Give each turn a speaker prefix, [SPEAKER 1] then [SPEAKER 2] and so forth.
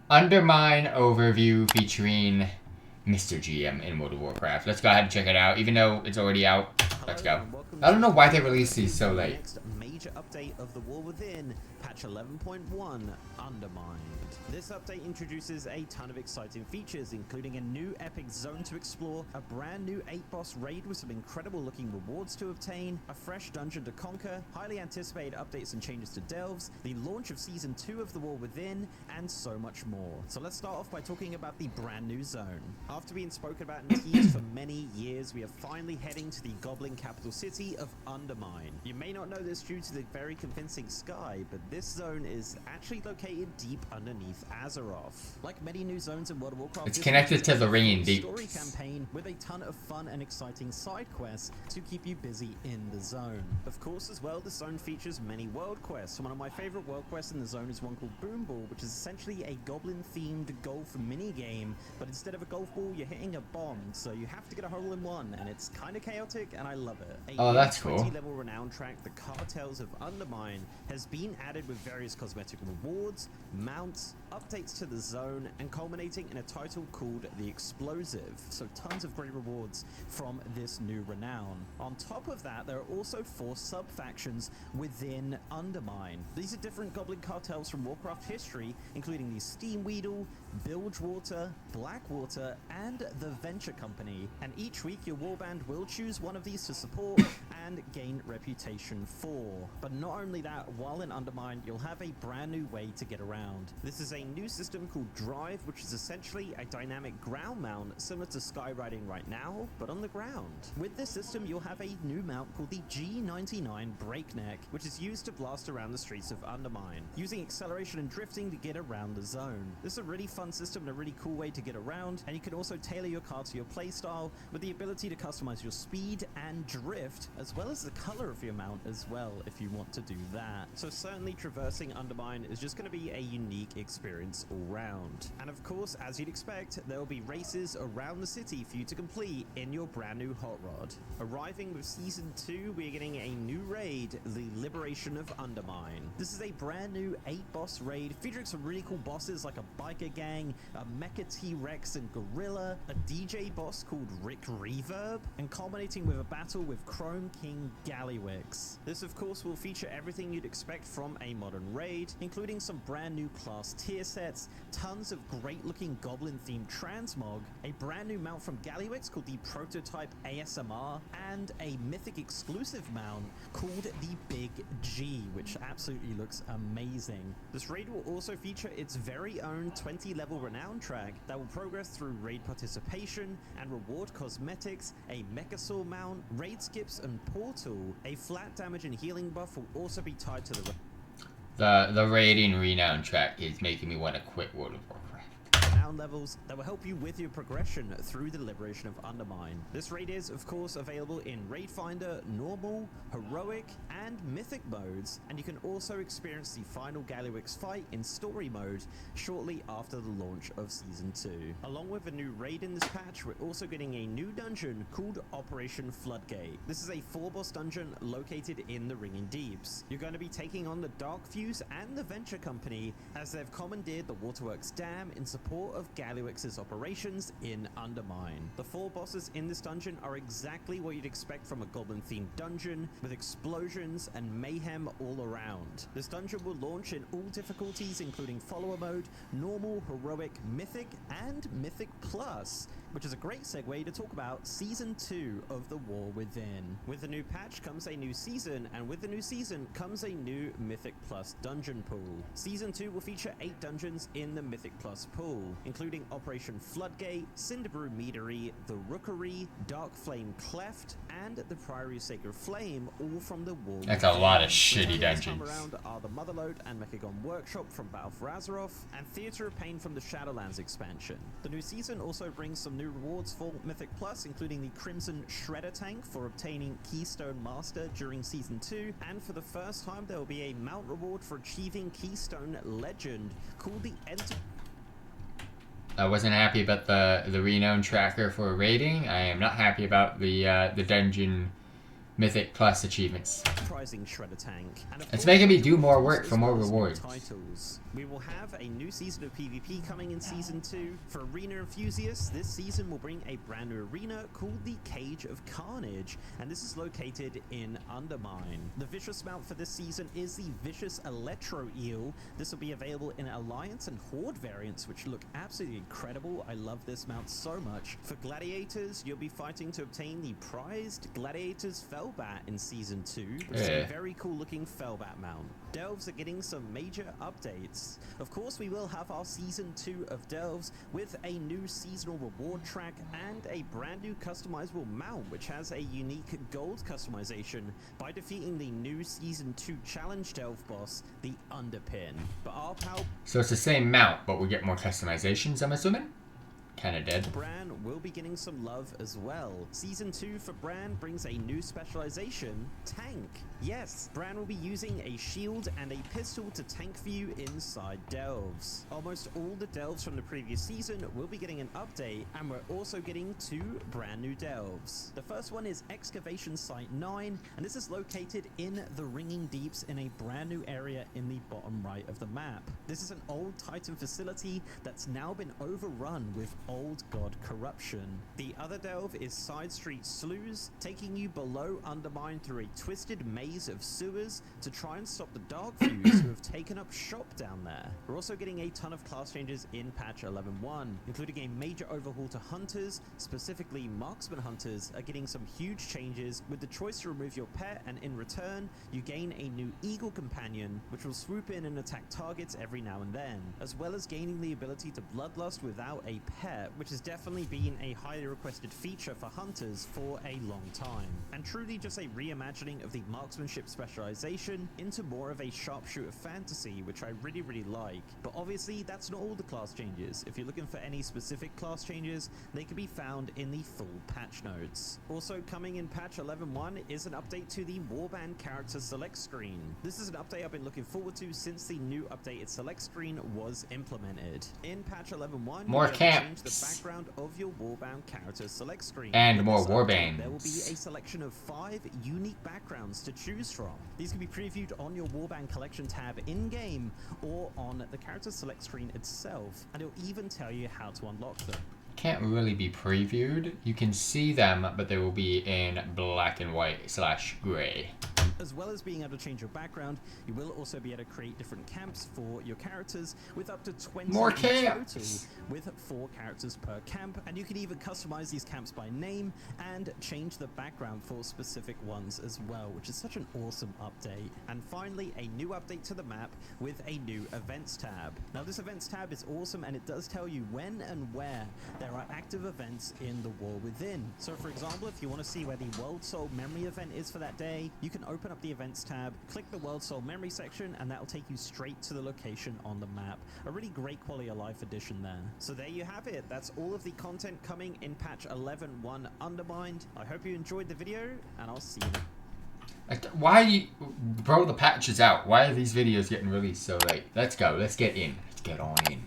[SPEAKER 1] Undermine overview featuring Mrgm in World of Warcraft. Let's go ahead and check it out, even though it's already out. Let's go. I don't know why they released these so late.
[SPEAKER 2] Next major update of the War Within, patch 11.1, Undermined. This update introduces a ton of exciting features, including a new epic zone to explore, a brand new 8-boss raid with some incredible looking rewards to obtain, a fresh dungeon to conquer, highly anticipated updates and changes to delves, the launch of Season 2 of the War Within, and so much more. So let's start off by talking about the brand new zone. After being spoken about and teased for many years, we are finally heading to the Goblin capital city of Undermine. You may not know this due to the very convincing sky, but this zone is actually located deep underneath Azeroth. Like many new zones in World of Warcraft,
[SPEAKER 1] it's connected to the Ringing Deep
[SPEAKER 2] story campaign with a ton of fun and exciting side quests to keep you busy in the zone. Of course, as well, the zone features many world quests. One of my favorite world quests in the zone is one called Boom Ball, which is essentially a goblin-themed golf mini-game, but instead of a golf ball, you're hitting a bomb, so you have to get a hole in one, and it's kind of chaotic, and I love it.
[SPEAKER 1] Oh, that's cool.
[SPEAKER 2] 20-level renown track, the Cartels of Undermine, has been added with various cosmetic rewards, mounts, updates to the zone, and culminating in a title called The Explosive. So tons of great rewards from this new renown. On top of that, there are also 4 sub-factions within Undermine. These are different goblin cartels from Warcraft history, including the Steamweedle, Bilgewater, Blackwater, and the Venture Company. And each week, your warband will choose one of these to support and gain reputation for. But not only that, while in Undermine, you'll have a brand new way to get around. This is a new system called Drive, which is essentially a dynamic ground mount similar to skywriting right now, but on the ground. With this system, you'll have a new mount called the G99 Breakneck, which is used to blast around the streets of Undermine, using acceleration and drifting to get around the zone. This is a really fun system and a really cool way to get around, and you can also tailor your car to your playstyle with the ability to customize your speed and drift, as well as the color of your mount as well, if you want to do that. So certainly traversing Undermine is just going to be a unique experience all round. And of course, as you'd expect, there will be races around the city for you to complete in your brand new Hot Rod. Arriving with Season 2, we're getting a new raid, the Liberation of Undermine. This is a brand new 8-boss raid featuring some really cool bosses like a biker gang, a mecha T-Rex and gorilla, a DJ boss called Rick Reverb, and culminating with a battle with Chrome King Gallywix. This of course will feature everything you'd expect from a modern raid, including some brand new class tier sets, tons of great looking goblin themed transmog, a brand new mount from Gallywix called the Prototype ASMR, and a mythic exclusive mount called the Big G, which absolutely looks amazing. This raid will also feature its very own 20-level renown track that will progress through raid participation and reward cosmetics, a Mechasaur mount, raid skips and portal. A flat damage and healing buff will also be tied to
[SPEAKER 1] the raiding renown track is making me want to quit World of Warcraft.
[SPEAKER 2] renown levels that will help you with your progression through the Liberation of Undermine. This raid is, of course, available in Raid Finder, Normal, Heroic, and Mythic modes, and you can also experience the final Gallywix fight in Story mode shortly after the launch of Season 2. Along with a new raid in this patch, we're also getting a new dungeon called Operation Floodgate. This is a 4-boss dungeon located in the Ringing Deeps. You're going to be taking on the Dark Fuse and the Venture Company as they've commandeered the Waterworks Dam in support of Gallywix's operations in Undermine. The 4 bosses in this dungeon are exactly what you'd expect from a goblin-themed dungeon, with explosions and mayhem all around. This dungeon will launch in all difficulties, including Follower Mode, Normal, Heroic, Mythic, and Mythic Plus, which is a great segue to talk about Season 2 of The War Within. With the new patch comes a new season, and with the new season comes a new Mythic Plus dungeon pool. Season 2 will feature 8 dungeons in the Mythic Plus pool, including Operation Floodgate, Cinderbrew Meadery, the Rookery, Dark Flame Cleft, and the Priory of Sacred Flame, all from the War Within.
[SPEAKER 1] That's a lot of shitty dungeons.
[SPEAKER 2] Around are the Motherlode and Mrgm Workshop from Battle for Azeroth, and Theatre of Pain from the Shadowlands expansion. The new season also brings some new rewards for Mythic Plus, including the Crimson Shredder Tank for obtaining Keystone Master during Season 2, and for the first time there will be a mount reward for achieving Keystone Legend called the
[SPEAKER 1] I wasn't happy about the renown tracker for raiding. I am not happy about the dungeon Mythic plus achievements.
[SPEAKER 2] Prizing Shredder Tank. And of
[SPEAKER 1] It's
[SPEAKER 2] course,
[SPEAKER 1] making me do more
[SPEAKER 2] as
[SPEAKER 1] work for more
[SPEAKER 2] well as new
[SPEAKER 1] rewards.
[SPEAKER 2] Titles. We will have a new season of PvP coming in Season 2. For Arena Enthusiasts, this season will bring a brand new arena called the Cage of Carnage, and this is located in Undermine. The Vicious mount for this season is the Vicious Electro Eel. This will be available in Alliance and Horde variants, which look absolutely incredible. I love this mount so much. For Gladiators, you'll be fighting to obtain the prized Gladiators Fellbat in Season 2, which is a very cool looking Fellbat mount. Delves are getting some major updates. Of course, we will have our Season 2 of Delves with a new seasonal reward track and a brand new customizable mount, which has a unique gold customization by defeating the new Season 2 challenge Delve boss, the Underpin. But our pal...
[SPEAKER 1] So it's the same mount, but we get more customizations, I'm assuming? Kinda dead.
[SPEAKER 2] Bran will be getting some love as well. Season 2 for Bran brings a new specialization, Tank. Yes, Bran will be using a shield and a pistol to tank for you inside Delves. Almost all the Delves from the previous season will be getting an update, and we're also getting 2 brand new Delves. The first one is Excavation Site 9, and this is located in the Ringing Deeps in a brand new area in the bottom right of the map. This is an old Titan facility that's now been overrun with old god corruption. The other delve is Side Street Sloughs, taking you below Undermine through a twisted maze of sewers to try and stop the Dark Views who have taken up shop down there. We're also getting a ton of class changes in patch 11.1, including a major overhaul to hunters, specifically marksman hunters are getting some huge changes with the choice to remove your pet, and in return you gain a new eagle companion which will swoop in and attack targets every now and then, as well as gaining the ability to bloodlust without a pet, which has definitely been a highly requested feature for hunters for a long time, and truly just a reimagining of the marksmanship specialization into more of a sharpshooter fantasy, which I really like. But obviously that's not all the class changes. If you're looking for any specific class changes, they can be found in the full patch notes. Also coming in patch 11.1 is an update to the Warband character select screen. This is an update I've been looking forward to since the new updated select screen was implemented. In patch 11.1,
[SPEAKER 1] more camps,
[SPEAKER 2] the background of your Warbound character select screen.
[SPEAKER 1] and
[SPEAKER 2] With
[SPEAKER 1] more
[SPEAKER 2] this update,
[SPEAKER 1] warbands.
[SPEAKER 2] There will be a selection of 5 unique backgrounds to choose from. These can be previewed on your Warband collection tab in-game or on the character select screen itself, and it'll even tell you how to unlock them.
[SPEAKER 1] Can't really be previewed. You can see them, but they will be in black and white / gray.
[SPEAKER 2] As well as being able to change your background, you will also be able to create different camps for your characters with up to 20
[SPEAKER 1] more
[SPEAKER 2] in total,
[SPEAKER 1] camps,
[SPEAKER 2] with 4 characters per camp, and you can even customize these camps by name and change the background for specific ones as well, which is such an awesome update. And finally, a new update to the map with a new events tab. Now this events tab is awesome, and it does tell you when and where there are active events in the War Within. So for example, if you want to see where the World Soul Memory event is for that day, you can open up the events tab, click the World Soul Memory section, and that'll take you straight to the location on the map. A really great quality of life addition there. So there you have it. That's all of the content coming in patch 11.1 Undermined. I hope you enjoyed the video, and I'll see you.
[SPEAKER 1] Why, bro, the patch is out. Why are these videos getting released so late? Let's go. Let's get in. Let's get on in.